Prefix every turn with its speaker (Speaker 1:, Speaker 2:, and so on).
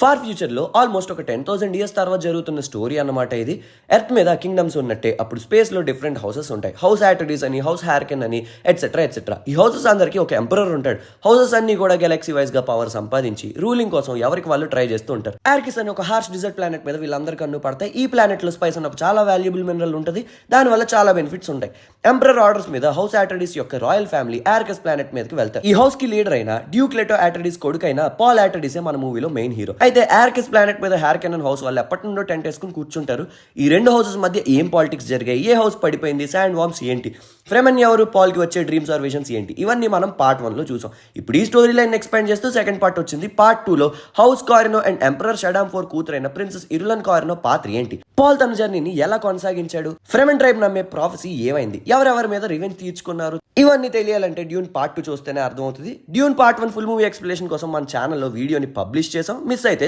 Speaker 1: Far future లో almost ఒక 10,000 years తర్వాత జరుగుతున్న స్టోరీ అన్నమాట ఇది. ఎర్త్ మీద కింగ్డమ్స్ ఉన్నట్టే అప్పుడు స్పేస్ లో డిఫరెంట్ హౌసెస్ ఉంటాయి. హౌస్ ఆటరీస్ అని, హౌస్ హార్కెన్ అని, ఎట్సెట్రా ఎట్సెట్రా. ఈ హౌసెస్ అందరికి ఒక ఎంపరర్ ఉంటాడు. హౌసెస్ అన్ని కూడా గెలాక్సీ వైజ్ గా పవర్ సంపాదించి రూలింగ్ కోసం ఎవరికి వాళ్ళు ట్రై చేస్తూ ఉంటారు. ఆర్కిస్ అని ఒక హార్ష్ డిజర్ట్ ప్లానెట్ మీద వీళ్ళందరికీ కన్ను పడతాయి. ఈ ప్లానెట్ లో స్పైస్ అని ఒక చాలా వాల్యుబుల్ మినరల్ ఉంటుంది. దానివల్ల చాలా బెనిఫిట్స్ ఉంటాయి. ఎంపరర్ ఆర్డర్స్ మీద హౌస్ ఆటరీస్ యొక్క రాయల్ ఫ్యామిలీ ఆర్కిస్ ప్లానెట్ మీదకి వెళ్తారు. ఈ హౌస్ కి లీడర్ అయిన డ్యూక్ లెటో ఆటరీస్ కొడుకైన పాల్ ఆటరీసే మన మూవీలో మెయిన్ హీరో. అయితే ఆర్కిస్ ప్లానెట్ మీద హార్కెన్ హౌస్ వాళ్ళు ఎప్పటి నుండో టెంట్ వేసుకుని కూర్చుంటారు. ఈ రెండు హౌసెస్ మధ్య ఏం పాలిటిక్స్ జరిగాయి, ఏ హౌస్ పడిపోయింది, శాండ్ వామ్స్ ఏంటి, ఫ్రెమెన్ ఎవరు, పాల్ కి వచ్చే డ్రీమ్స్ ఆర్ విజన్స్ ఏంటి, ఇవన్నీ మనం పార్ట్ 1 లో చూసాం. ఇప్పుడు ఈ స్టోరీ లైన్ ఎక్స్పాండ్ చేస్తూ సెకండ్ పార్ట్ వచ్చింది. పార్ట్ 2 లో హౌస్ కారినో అండ్ ఎంపరర్ షడామ్ 4 కూతురైన ప్రిన్సెస్ ఇరులన్ కారినో పాత్ర ఏంటి, పాల్ తన జర్నీని ఎలా కొనసాగించాడు, ఫ్రెమెన్ ట్రైబ్ నమ్మే ప్రాఫెసీ ఏమైంది, ఎవరెవరి మీద రివెంజ్ తీర్చుకున్నారు, ఇవన్నీ తెలియాలంటే డ్యూన్ పార్ట్ 2 చూస్తేనే అర్థమవుతుంది. Dune part 1 full movie explanation కోసం మన ఛానల్లో వీడియోని పబ్లిష్ చేసాం. మిస్ అయితే